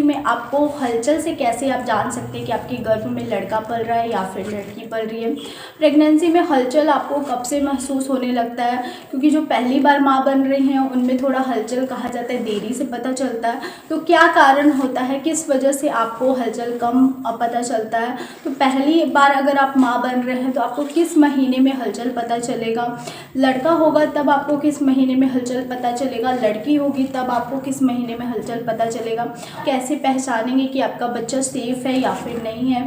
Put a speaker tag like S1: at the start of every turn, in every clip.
S1: में आपको हलचल से कैसे आप जान सकते हैं कि आपके गर्भ में लड़का पल रहा है या फिर लड़की पल रही है। प्रेगनेंसी में हलचल आपको कब से महसूस होने लगता है, क्योंकि जो पहली बार माँ बन रही हैं उनमें थोड़ा हलचल कहा जाता है देरी से पता चलता है। तो क्या कारण होता है, किस वजह से आपको हलचल कम पता चलता है। तो पहली बार अगर आप माँ बन रहे हैं तो आपको किस महीने में हलचल पता चलेगा। लड़का होगा तब आपको किस महीने में हलचल पता चलेगा, लड़की होगी तब आपको किस महीने में हलचल पता चलेगा। कैसे पहचानेंगे कि आपका बच्चा सेफ है या फिर नहीं है,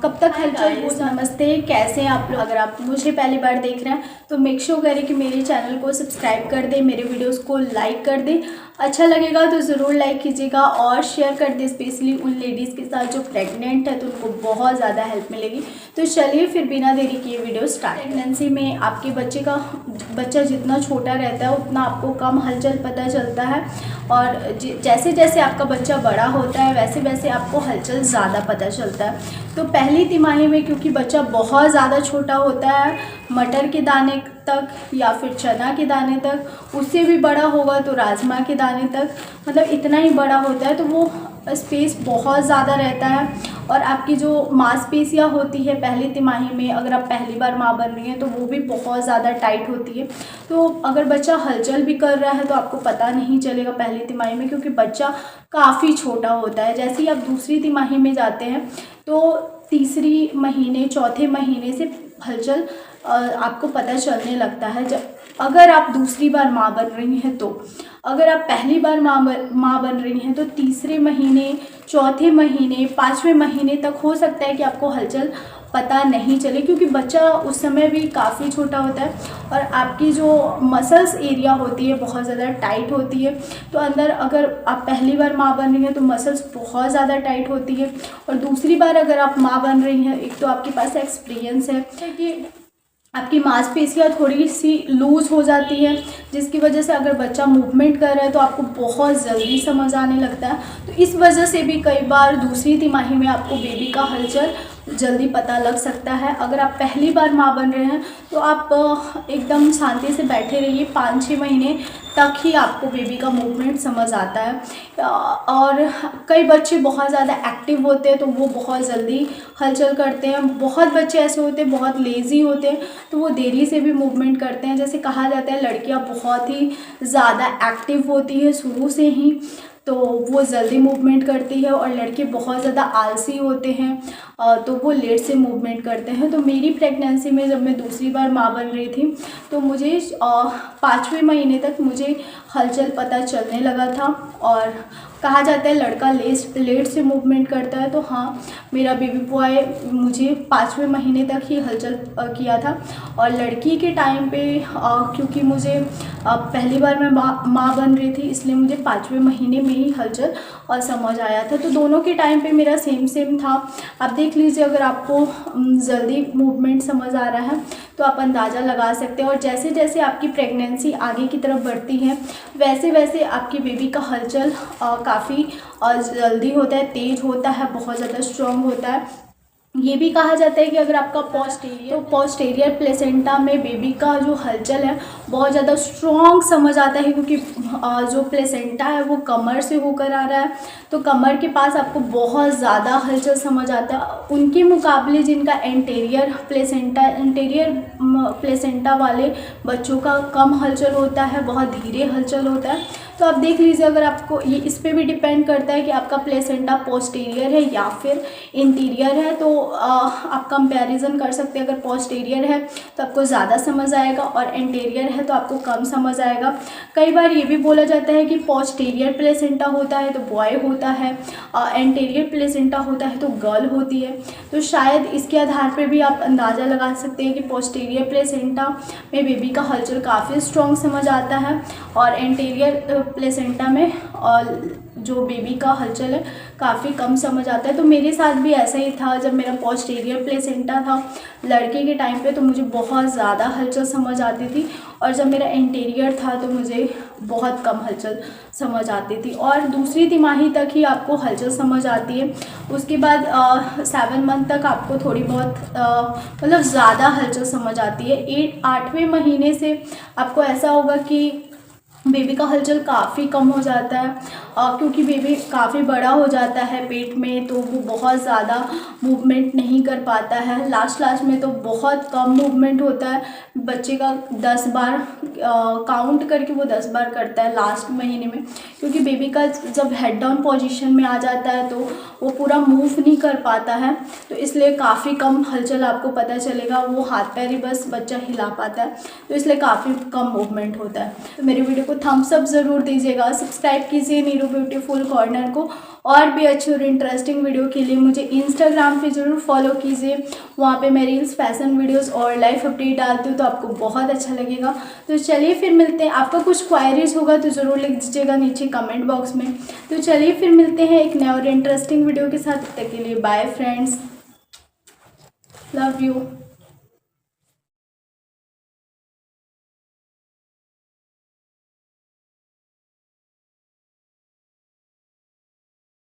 S1: कब तक हलचल हो। नमस्ते, कैसे हैं आप लोग। अगर आप मुझे पहली बार देख रहे हैं तो मेक श्योर करें कि मेरे चैनल को सब्सक्राइब कर दें, मेरे वीडियोस को लाइक कर दें। अच्छा लगेगा तो ज़रूर लाइक कीजिएगा और शेयर कर दें, स्पेशली उन लेडीज़ के साथ जो प्रेग्नेंट है तो उनको बहुत ज़्यादा हेल्प मिलेगी। तो चलिए फिर बिना देरी किए वीडियो स्टार्ट। प्रेगनेंसी में आपके बच्चा जितना छोटा रहता है उतना आपको कम हलचल पता चलता है, और जैसे जैसे आपका बच्चा बड़ा होता है वैसे वैसे आपको हलचल ज़्यादा पता चलता है। तो पहली तिमाही में क्योंकि बच्चा बहुत ज़्यादा छोटा होता है, मटर के दाने तक या फिर चना के दाने तक, उससे भी बड़ा होगा तो राजमा के दाने तक, मतलब इतना ही बड़ा होता है, तो वो स्पेस बहुत ज़्यादा रहता है। और आपकी जो मांसपेशियाँ होती है पहली तिमाही में, अगर आप पहली बार माँ बन रही हैं तो वो भी बहुत ज़्यादा टाइट होती है। तो अगर बच्चा हलचल भी कर रहा है तो आपको पता नहीं चलेगा पहली तिमाही में, क्योंकि बच्चा काफ़ी छोटा होता है। जैसे ही आप दूसरी तिमाही में जाते हैं तो तीसरी महीने चौथे महीने से हलचल आपको पता चलने लगता है। जब अगर आप दूसरी बार माँ बन रही हैं तो, अगर आप पहली बार माँ बन रही हैं तो तीसरे महीने, चौथे महीने, पाँचवें महीने तक हो सकता है कि आपको हलचल पता नहीं चले, क्योंकि बच्चा उस समय भी काफ़ी छोटा होता है और आपकी जो मसल्स एरिया होती है बहुत ज़्यादा टाइट होती है। तो अंदर अगर आप पहली बार माँ बन रही हैं तो मसल्स बहुत ज़्यादा टाइट होती है, और दूसरी बार अगर आप माँ बन रही हैं, एक तो आपके पास एक्सपीरियंस है कि आपकी मांसपेशियाँ थोड़ी सी लूज़ हो जाती है, जिसकी वजह से अगर बच्चा मूवमेंट कर रहा है तो आपको बहुत जल्दी समझ आने लगता है। तो इस वजह से भी कई बार दूसरी तिमाही में आपको बेबी का हलचल जल्दी पता लग सकता है। अगर आप पहली बार माँ बन रहे हैं तो आप एकदम शांति से बैठे रहिए, 5-6 महीने तक ही आपको बेबी का मूवमेंट समझ आता है। और कई बच्चे बहुत ज़्यादा एक्टिव होते हैं तो वो बहुत जल्दी हलचल करते हैं। बहुत बच्चे ऐसे होते हैं बहुत लेज़ी होते हैं तो वो देरी से भी मूवमेंट करते हैं। जैसे कहा जाता है लड़कियां बहुत ही ज़्यादा एक्टिव होती है शुरू से ही, तो वो जल्दी मूवमेंट करती है, और लड़के बहुत ज़्यादा आलसी होते हैं तो वो लेट से मूवमेंट करते हैं। तो मेरी प्रेगनेंसी में जब मैं दूसरी बार माँ बन रही थी तो मुझे 5वें महीने तक मुझे हलचल पता चलने लगा था। और कहा जाता है लड़का लेट से मूवमेंट करता है, तो हाँ, मेरा बेबी बॉय मुझे 5वें महीने तक ही हलचल किया था। और लड़की के टाइम पे क्योंकि मुझे पहली बार मैं माँ बन रही थी, इसलिए मुझे 5वें महीने में ही हलचल और समझ आया था। तो दोनों के टाइम पे मेरा सेम था। आप देख लीजिए, अगर आपको जल्दी मूवमेंट समझ आ रहा है तो आप अंदाज़ा लगा सकते हैं। और जैसे जैसे आपकी प्रेगनेंसी आगे की तरफ बढ़ती है वैसे वैसे आपकी बेबी का हलचल काफ़ी जल्दी होता है, तेज़ होता है, बहुत ज़्यादा स्ट्रॉन्ग होता है। ये भी कहा जाता है कि अगर आपका पोस्टीरियर प्लेसेंटा में बेबी का जो हलचल है बहुत ज़्यादा स्ट्रॉन्ग समझ आता है, क्योंकि जो प्लेसेंटा है वो कमर से होकर आ रहा है, तो कमर के पास आपको बहुत ज़्यादा हलचल समझ आता है। उनके मुकाबले जिनका एंटीरियर प्लेसेंटा वाले बच्चों का कम हलचल होता है, बहुत धीरे हलचल होता है। तो आप देख लीजिए, अगर आपको ये इस पे भी डिपेंड करता है कि आपका प्लेसेंटा पोस्टीरियर है या फिर इंटीरियर है, तो आप कंपैरिजन कर सकते हैं। अगर पोस्टीरियर है तो आपको ज़्यादा समझ आएगा और इंटीरियर है तो आपको कम समझ आएगा। कई बार ये भी बोला जाता है कि पोस्टीरियर प्लेसेंटा होता है तो बॉय होता है, इंटीरियर प्लेसेंटा होता है तो गर्ल होती है। तो शायद इसके आधार पर भी आप अंदाज़ा लगा सकते हैं कि पोस्टीरियर प्लेसेंटा में बेबी का हलचल काफ़ी स्ट्रॉन्ग समझ आता है, और इंटीरियर प्लेसेंटा में जो बेबी का हलचल है काफ़ी कम समझ आता है। तो मेरे साथ भी ऐसा ही था। जब मेरा पोस्टीरियर प्लेसेंटा था लड़के के टाइम पे तो मुझे बहुत ज़्यादा हलचल समझ आती थी, और जब मेरा इंटीरियर था तो मुझे बहुत कम हलचल समझ आती थी। और दूसरी तिमाही तक ही आपको हलचल समझ आती है, उसके बाद 7 मंथ तक आपको थोड़ी बहुत मतलब ज़्यादा हलचल समझ आती है। 8वें महीने से आपको ऐसा होगा कि बेबी का हलचल काफ़ी कम हो जाता है, क्योंकि बेबी काफ़ी बड़ा हो जाता है पेट में, तो वो बहुत ज़्यादा मूवमेंट नहीं कर पाता है। लास्ट में तो बहुत कम मूवमेंट होता है। बच्चे का 10 बार काउंट करके वो 10 बार करता है लास्ट महीने में, क्योंकि बेबी का जब हेड डाउन पोजीशन में आ जाता है तो वो पूरा मूव नहीं कर पाता है। तो इसलिए काफ़ी कम हलचल आपको पता चलेगा, वो हाथ पैर ही बस बच्चा हिला पाता है, तो इसलिए काफ़ी कम मूवमेंट होता है। तो मेरी वीडियो को थम्स अप ज़रूर दीजिएगा, सब्सक्राइब कीजिए नीरू ब्यूटीफुल कॉर्नर को। और भी अच्छी और इंटरेस्टिंग वीडियो के लिए मुझे इंस्टाग्राम पे ज़रूर फॉलो कीजिए, वहाँ पे मैं रील्स, फैशन वीडियोस और लाइफ अपडेट डालती हूँ, तो आपको बहुत अच्छा लगेगा। तो चलिए फिर मिलते हैं। आपका कुछ क्वायरीज होगा तो ज़रूर लिख दीजिएगा नीचे कमेंट बॉक्स में। तो चलिए फिर मिलते हैं एक नए और इंटरेस्टिंग वीडियो के साथ। तब तक के लिए बाय फ्रेंड्स, लव यू।